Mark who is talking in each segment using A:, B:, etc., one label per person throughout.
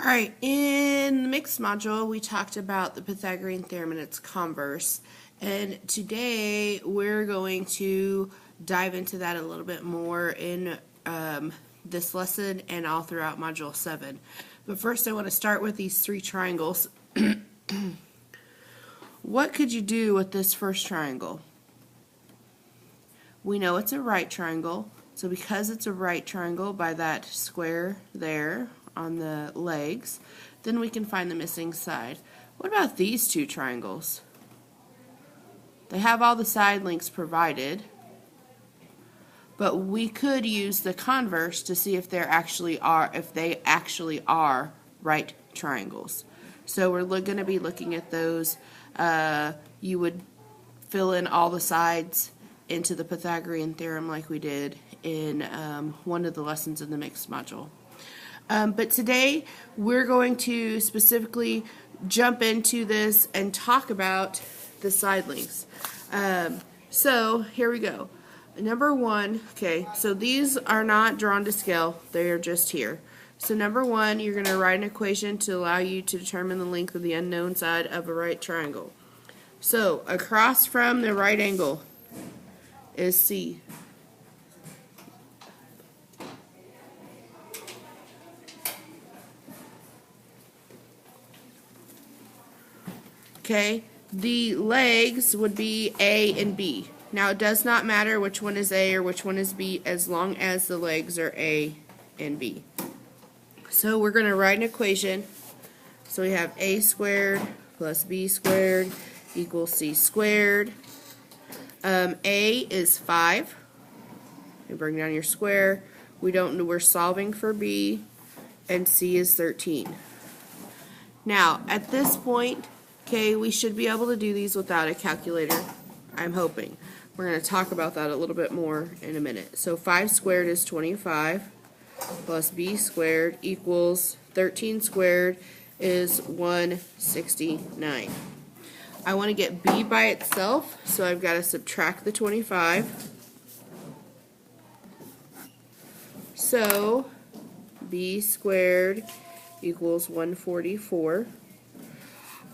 A: Alright, in the mixed module we talked about the Pythagorean theorem and its converse, and today we're going to dive into that a little bit more in this lesson and all throughout module 7. But first I want to start with these three triangles. What could you do with this first triangle? We know it's a right triangle, so because it's a right triangle by that square there on the legs, then we can find the missing side. What about these two triangles? They have all the side lengths provided, but we could use the converse to see if they actually are right triangles. So we're going to be looking at those. You would fill in all the sides into the Pythagorean theorem like we did in one of the lessons in the mixed module. But today we're going to specifically jump into this and talk about the side lengths. So here we go. Number one, okay, so these are not drawn to scale, they are just here. So number one, you're going to write an equation to allow you to determine the length of the unknown side of a right triangle. So across from the right angle is C. Okay, the legs would be A and B. Now it does not matter which one is A or which one is B as long as the legs are A and B. So we're going to write an equation. So we have A squared plus B squared equals C squared. A is 5. You bring down your square. We're solving for B, and C is 13. Now at this point, okay, we should be able to do these without a calculator, I'm hoping. We're going to talk about that a little bit more in a minute. So 5 squared is 25, plus B squared equals 13 squared is 169. I want to get B by itself, so I've got to subtract the 25. So B squared equals 144.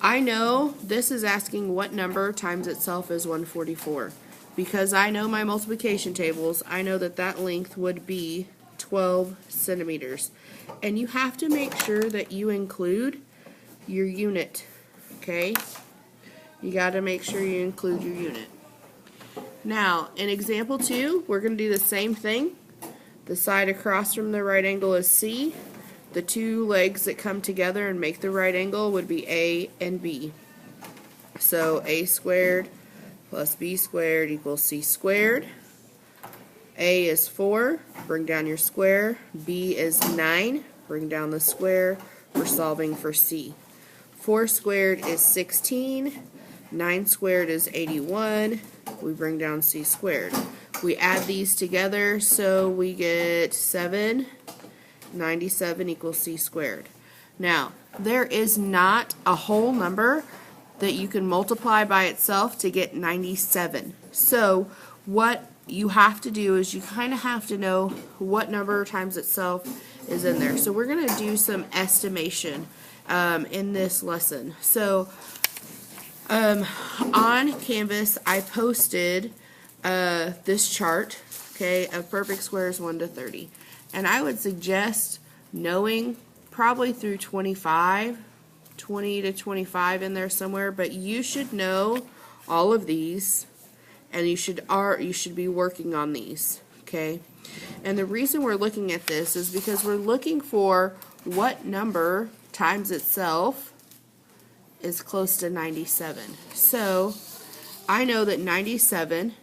A: I know this is asking what number times itself is 144. Because I know my multiplication tables, I know that that length would be 12 centimeters. And you have to make sure that you include your unit, okay? You got to make sure you include your unit. Now, in example 2, we're going to do the same thing. The side across from the right angle is C. The two legs that come together and make the right angle would be A and B. So A squared plus B squared equals C squared. A is 4, bring down your square. B is 9, bring down the square. We're solving for C. 4 squared is 16. 9 squared is 81. We bring down C squared. We add these together, so we get 7. 97 equals C squared. Now, there is not a whole number that you can multiply by itself to get 97. So what you have to do is you kind of have to know what number times itself is in there. So we're going to do some estimation in this lesson. So on Canvas I posted this chart, okay, of perfect squares 1 to 30. And I would suggest knowing probably through 20 to 25 in there somewhere, but you should know all of these, and you should be working on these, okay? And the reason we're looking at this is because we're looking for what number times itself is close to 97. So I know that 97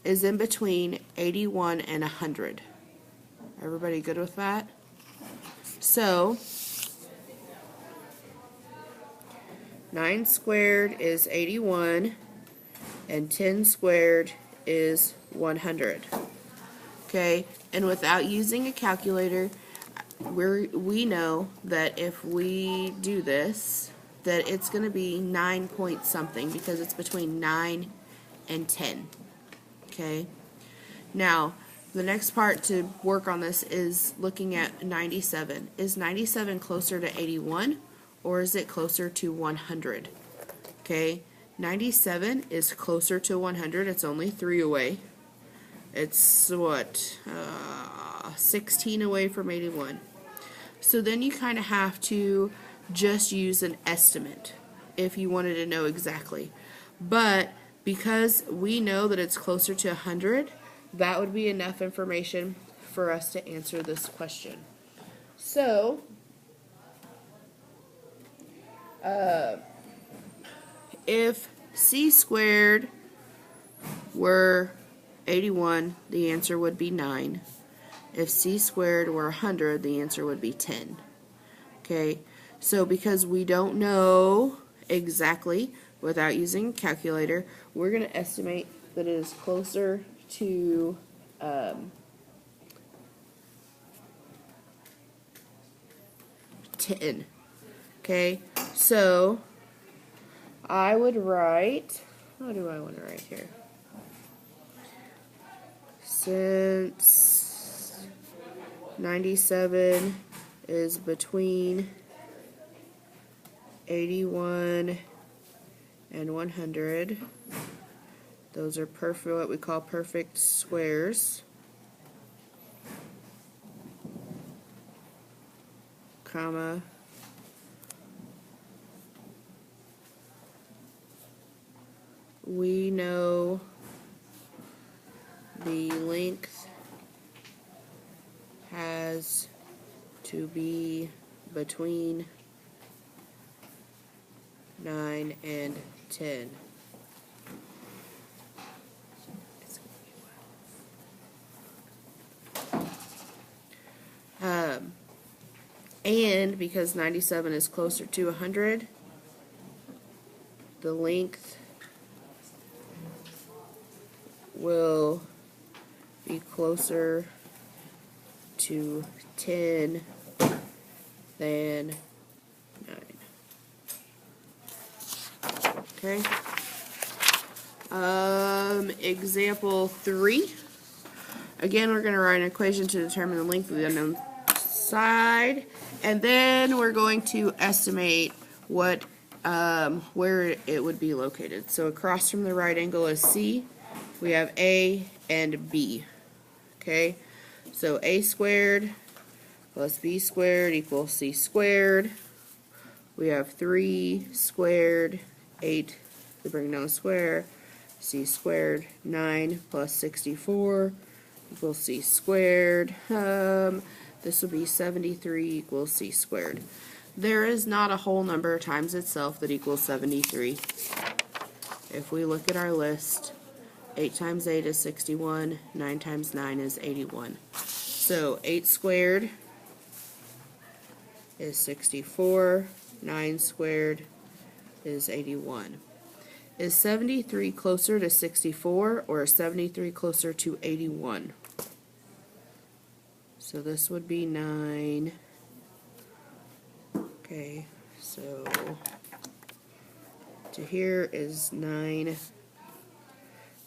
A: is in between 81 and 100. Everybody good with that? So 9 squared is 81 and 10 squared is 100. Okay, and without using a calculator, we know that if we do this, that it's going to be 9 point something because it's between 9 and 10. Okay, now the next part to work on this is looking at 97. Is 97 closer to 81 or is it closer to 100? Okay, 97 is closer to 100. It's only 3 away. It's what, 16 away from 81. So then you kind of have to just use an estimate if you wanted to know exactly. But because we know that it's closer to 100, that would be enough information for us to answer this question. So, if c squared were 81, the answer would be 9. If c squared were 100, the answer would be 10. Okay, so because we don't know exactly without using a calculator, we're going to estimate that it is closer to 10. Okay, so I would write, what do I want to write here? Since 97 is between 81 and 100, those are perfect, what we call perfect squares, comma, we know the length has to be between 9 and 10. And because 97 is closer to 100, the length will be closer to 10 than 9. Okay. Example 3. Again, we're going to write an equation to determine the length of the unknown side, and then we're going to estimate what where it would be located. So across from the right angle is C. We have A and B. Okay, so A squared plus B squared equals C squared. We have 3 squared, 8, we bring down a square, C squared, 9 plus 64 equals C squared. This will be 73 equals C squared. There is not a whole number times itself that equals 73. If we look at our list, 8 times 8 is 61, 9 times 9 is 81. So 8 squared is 64, 9 squared is 81. Is 73 closer to 64 or is 73 closer to 81? So this would be 9. Okay, so to here is 9.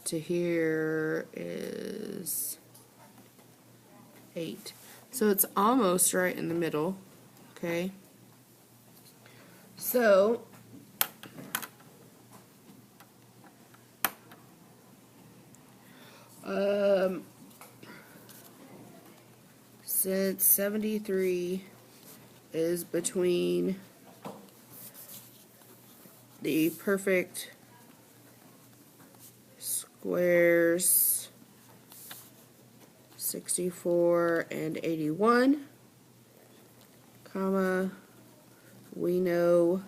A: To here is 8. So it's almost right in the middle. Okay. So since 73 is between the perfect squares 64 and 81, comma, we know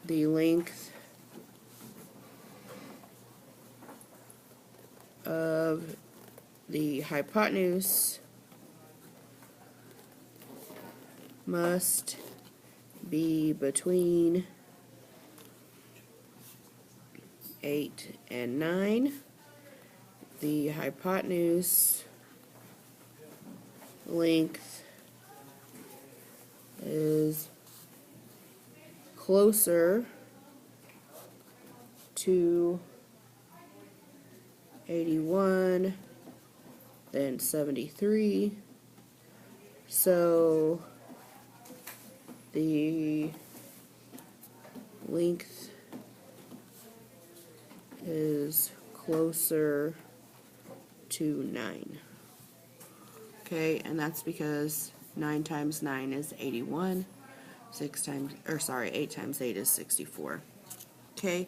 A: the length of the hypotenuse must be between 8 and 9. The hypotenuse length is closer to 81 then 73. So the length is closer to 9. Okay, and that's because 9 times 9 is 81. 8 times 8 is 64. Okay.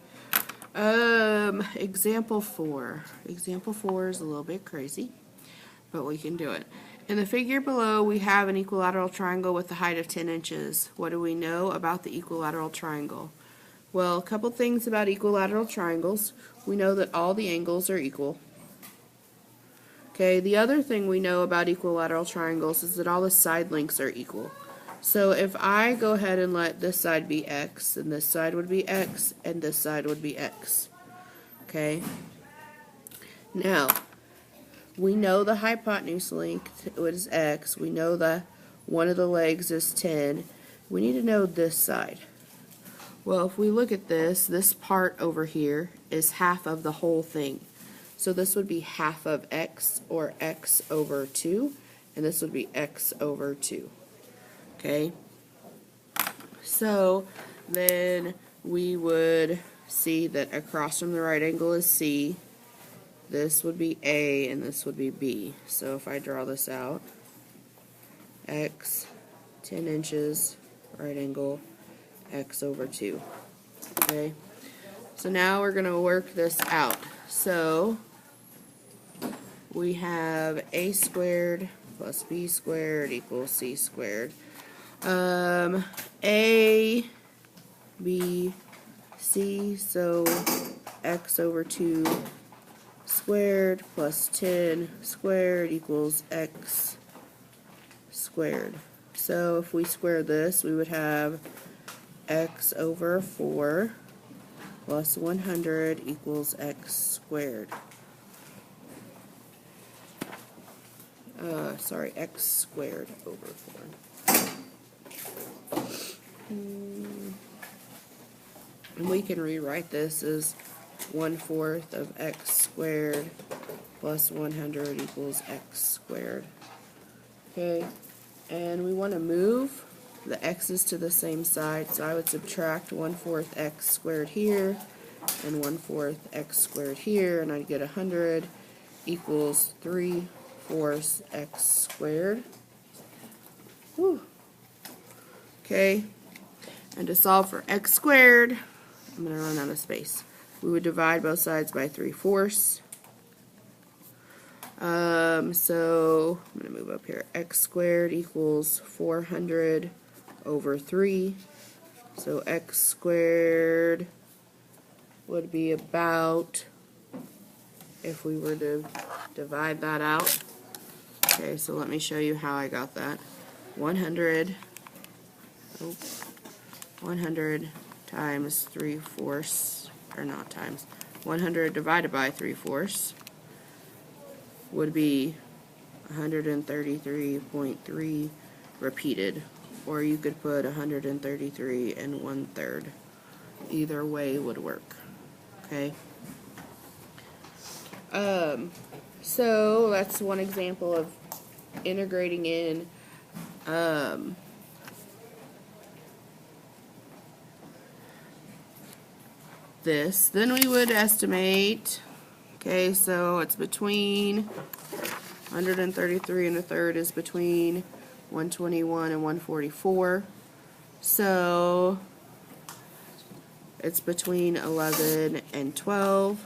A: Example 4. Example 4 is a little bit crazy, but we can do it. In the figure below, we have an equilateral triangle with a height of 10 inches. What do we know about the equilateral triangle? Well, a couple things about equilateral triangles. We know that all the angles are equal. Okay, the other thing we know about equilateral triangles is that all the side lengths are equal. So if I go ahead and let this side be x, and this side would be x, and this side would be x. Okay? Now, we know the hypotenuse length is x. We know that one of the legs is 10. We need to know this side. Well, if we look at this part over here is half of the whole thing. So this would be half of x, or x over 2, and this would be x over 2. Okay? So then we would see that across from the right angle is C. This would be A, and this would be B. So if I draw this out, x, 10 inches, right angle, x over 2. Okay? So now we're going to work this out. So we have a squared plus b squared equals c squared. A, b, c, so x over 2 squared plus 10 squared equals x squared. So if we square this, we would have x over 4 plus 100 equals x squared. X squared over 4. And we can rewrite this as 1/4 of x squared plus 100 equals x squared. Okay, and we want to move the x's to the same side, so I would subtract 1/4 x squared here and 1/4 x squared here, and I'd get 100 equals 3/4 x squared. Whew. Okay, and to solve for x squared, I'm going to run out of space. We would divide both sides by 3/4. So I'm going to move up here. X squared equals 400 over 3. So x squared would be about, if we were to divide that out. Okay, so let me show you how I got that. 100 times 3/4, or not times, 100 divided by 3/4 would be 133.3 repeated, or you could put 133 and 1/3. Either way would work. Okay. So that's one example of integrating in this. Then we would estimate. Okay, so it's between 133 and 1/3 is between 121 and 144. So it's between 11 and 12.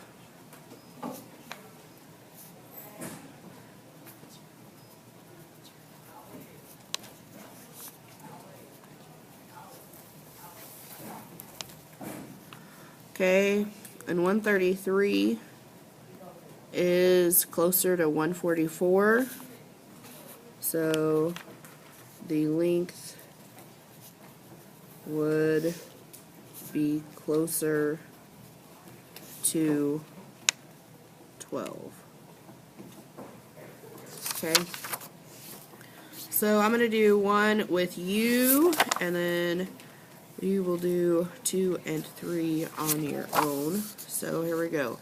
A: Okay, and 133 is closer to 144, so the length would be closer to 12. Okay, so I'm going to do one with you, and then you will do 2 and 3 on your own. So here we go.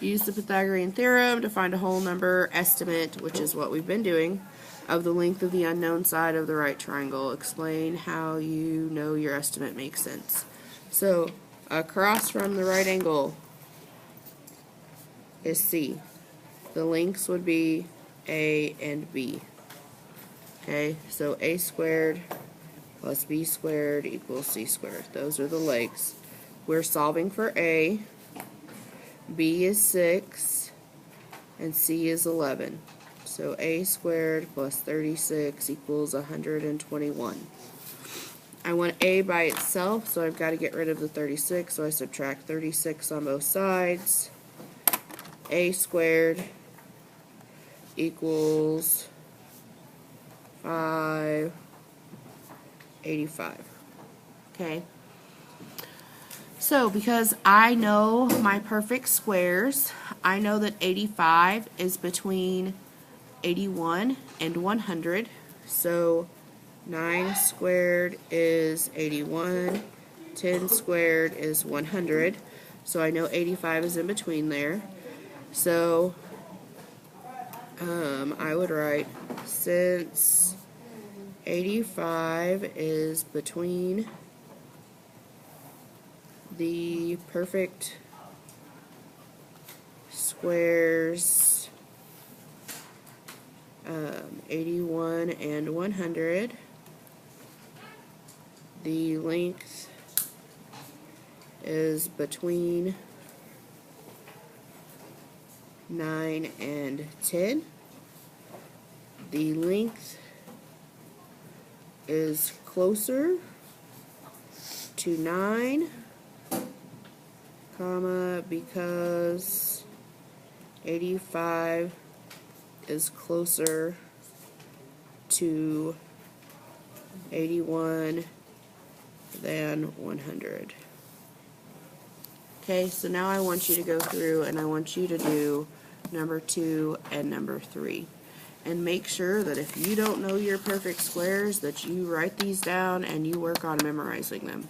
A: Use the Pythagorean theorem to find a whole number estimate, which is what we've been doing, of the length of the unknown side of the right triangle. Explain how you know your estimate makes sense. So, across from the right angle is C. The lengths would be A and B. Okay, so A squared plus B squared equals C squared. Those are the legs. We're solving for A. B is 6 and C is 11. So A squared plus 36 equals 121. I want A by itself, so I've got to get rid of the 36, so I subtract 36 on both sides. A squared equals 585. Okay. So, because I know my perfect squares, I know that 85 is between 81 and 100. So, 9 squared is 81. 10 squared is 100. So, I know 85 is in between there. So, I would write, since 85 is between the perfect squares 81 and 100, the length is between 9 and 10. The length is closer to 9, comma, because 85 is closer to 81 than 100. Okay, so now I want you to go through and I want you to do number 2 and number 3. And make sure that if you don't know your perfect squares, that you write these down and you work on memorizing them.